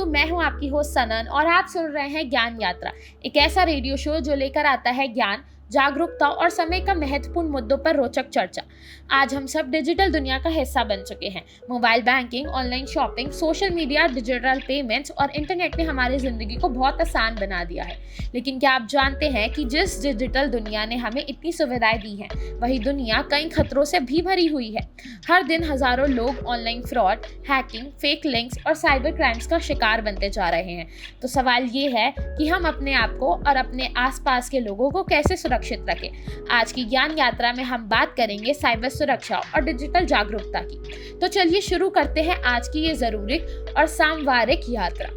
मैं हूं आपकी होस्ट सनन और आप सुन रहे हैं ज्ञान यात्रा, एक ऐसा रेडियो शो जो लेकर आता है ज्ञान, जागरूकता और समय का महत्वपूर्ण मुद्दों पर रोचक चर्चा। आज हम सब डिजिटल दुनिया का हिस्सा बन चुके हैं। Mobile banking, online shopping, social media, digital payments और इंटरनेट ने हमारी जिंदगी को बहुत आसान बना दिया है। लेकिन क्या आप जानते हैं कि जिस डिजिटल दुनिया ने हमें इतनी सुविधाएं दी हैं, वही दुनिया कई खतरों से भी भरी हुई है। हर दिन हजारों लोग online fraud, hacking, fake links और साइबर क्राइम्स का शिकार बनते जा रहे हैं। तो सवाल ये है कि हम अपने आप को और अपने आसपास के लोगों को कैसे सुरक्षित रखें। आज की ज्ञान यात्रा में हम बात करेंगे साइबर सुरक्षा और डिजिटल जागरूकता की। तो चलिए शुरू करते हैं आज की ये जरूरी और सांवारिक यात्रा।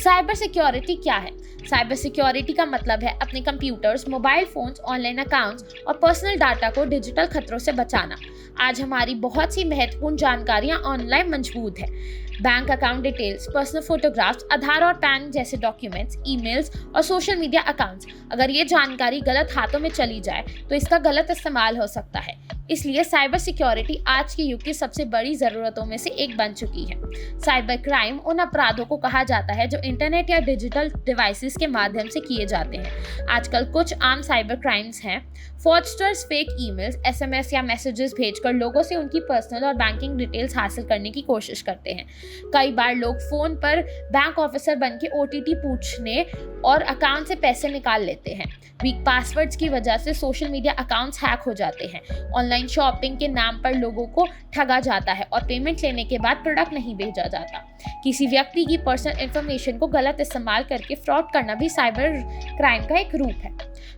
साइबर सिक्योरिटी क्या है? साइबर सिक्योरिटी का मतलब है अपने computers, mobile phones, online accounts और पर्सनल डाटा को डिजिटल खतरों से बचाना। आज हमारी बहुत सी महत्वपूर्ण जानकारियां ऑनलाइन मौजूद है। Bank account details, personal photographs, Aadhaar और पैन जैसे डॉक्यूमेंट्स, ईमेल्स और सोशल मीडिया अकाउंट्स। अगर ये जानकारी गलत हाथों में चली जाए तो इसका गलत इस्तेमाल हो सकता है। इसलिए साइबर सिक्योरिटी आज के युग की सबसे बड़ी ज़रूरतों में से एक बन चुकी है। साइबर क्राइम उन अपराधों को कहा जाता है जो इंटरनेट या डिजिटल डिवाइसेस के माध्यम से किए जाते हैं। आजकल कुछ आम साइबर क्राइम्स हैं। फ्रॉडस्टर्स फेक ईमेल्स, एसएमएस या मैसेजेस भेजकर लोगों से उनकी पर्सनल और बैंकिंग डिटेल्स हासिल करने की कोशिश करते हैं। कई बार लोग फोन पर बैंक ऑफिसर बन के ओटीपी पूछने और अकाउंट से पैसे निकाल लेते हैं। वीक पासवर्ड्स की वजह से सोशल मीडिया अकाउंट्स हैक हो जाते हैं। ऑनलाइन शॉपिंग के नाम पर लोगों को ठगा जाता है और पेमेंट लेने के बाद प्रोडक्ट नहीं भेजा जाता। किसी व्यक्ति की पर्सनल इंफॉर्मेशन को गलत इस्तेमाल करके फ्रॉड करना भी साइबर क्राइम का एक रूप है।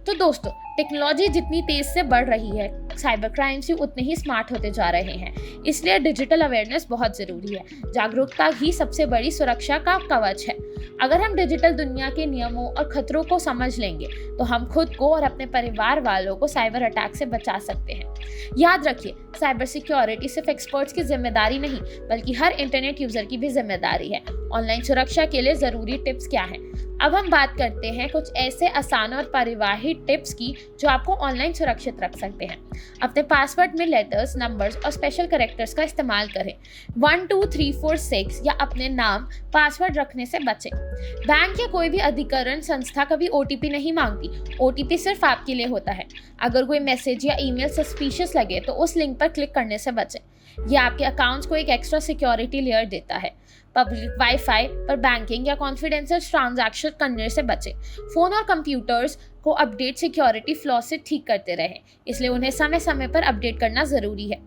तो दोस्तों, टेक्नोलॉजी जितनी तेज से बढ़ रही है, साइबर क्राइम्स भी उतने ही स्मार्ट होते जा रहे हैं। इसलिए डिजिटल अवेयरनेस बहुत जरूरी है। जागरूकता ही सबसे बड़ी सुरक्षा का कवच है। अगर हम डिजिटल दुनिया के नियमों और खतरों को समझ लेंगे तो हम खुद को और अपने परिवार वालों को साइबर अटैक से बचा सकते हैं। याद रखिए, साइबर सिक्योरिटी सिर्फ एक्सपर्ट्स की जिम्मेदारी नहीं, बल्कि हर इंटरनेट यूजर की भी जिम्मेदारी है। ऑनलाइन सुरक्षा के लिए जरूरी टिप्स क्या हैं? अब हम बात करते हैं कुछ ऐसे आसान और परिवाही टिप्स की जो आपको ऑनलाइन सुरक्षित रख सकते हैं। अपने पासवर्ड में लेटर्स, नंबर्स और स्पेशल कैरेक्टर्स का इस्तेमाल करें। 1 2 3 4 6 या अपने नाम पासवर्ड रखने से बचें। बैंक या कोई भी अधिकरण संस्था कभी ओटीपी नहीं मांगती। ओटीपी सिर्फ आपके लिए होता है। अगर कोई मैसेज या ईमेल सस्पिशियस लगे तो उस लिंक पर क्लिक करने से बचें। यह आपके अकाउंट्स को एक एक्स्ट्रा सिक्योरिटी लेयर देता है। पब्लिक वाईफाई पर बैंकिंग या कॉन्फिडेंशियल ट्रांजैक्शन करने से बचें। फोन और कंप्यूटर्स को अपडेट सिक्योरिटी फ्लॉ से ठीक करते रहें, इसलिए उन्हें समय समय पर अपडेट करना ज़रूरी है।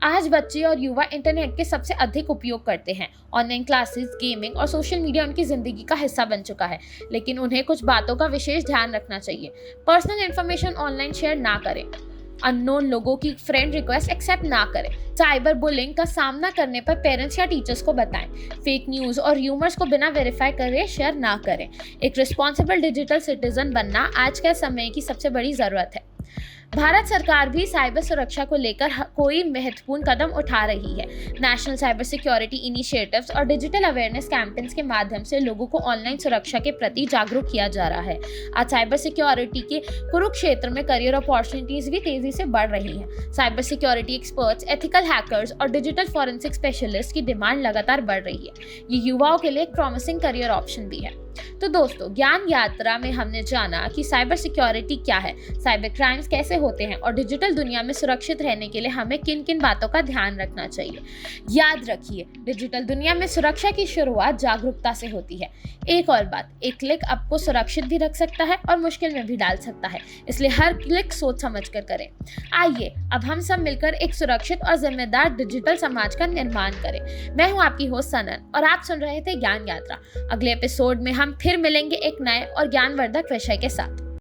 आज बच्चे और युवा इंटरनेट के सबसे अधिक उपयोग करते हैं। ऑनलाइन क्लासेस, गेमिंग और सोशल मीडिया उनकी ज़िंदगी का हिस्सा बन चुका है, लेकिन उन्हें कुछ बातों का विशेष ध्यान रखना चाहिए। पर्सनल इन्फॉर्मेशन ऑनलाइन शेयर ना करें। अननोन लोगों की फ्रेंड रिक्वेस्ट एक्सेप्ट ना करें। साइबर बुलिंग का सामना करने पर पेरेंट्स या टीचर्स को बताएं। फेक न्यूज़ और र्यूमर्स को बिना वेरीफाई करे शेयर ना करें। एक रिस्पॉन्सिबल डिजिटल सिटीजन बनना आज के समय की सबसे बड़ी ज़रूरत है। भारत सरकार भी साइबर सुरक्षा को लेकर कोई महत्वपूर्ण कदम उठा रही है। नेशनल साइबर सिक्योरिटी इनिशिएटिव्स और डिजिटल अवेयरनेस कैंपेन्स के माध्यम से लोगों को ऑनलाइन सुरक्षा के प्रति जागरूक किया जा रहा है। आज साइबर सिक्योरिटी के कुरुक्षेत्र में करियर अपॉर्चुनिटीज भी तेजी से बढ़ रही हैं। Cyber security experts, ethical hackers और डिजिटल फॉरेंसिक स्पेशलिस्ट की डिमांड लगातार बढ़ रही है। ये युवाओं के लिए एक प्रॉमिसिंग करियर ऑप्शन भी है। तो दोस्तों, ज्ञान यात्रा में हमने जाना कि साइबर सिक्योरिटी क्या है, साइबर क्राइम्स कैसे होते हैं और डिजिटल दुनिया में सुरक्षित रहने के लिए हमें किन किन बातों का ध्यान रखना चाहिए। याद रखिए, डिजिटल दुनिया में सुरक्षा की शुरुआत जागरूकता से होती है। एक और बात, एक क्लिक आपको सुरक्षित भी रख सकता है और मुश्किल में भी डाल सकता है, इसलिए हर क्लिक सोच समझ कर करें। आइए अब हम सब मिलकर एक सुरक्षित और जिम्मेदार डिजिटल समाज का निर्माण करें। मैं हूँ आपकी होस्ट सनन और आप सुन रहे थे ज्ञान यात्रा। अगले एपिसोड में हम फिर मिलेंगे एक नए और ज्ञानवर्धक विषय के साथ।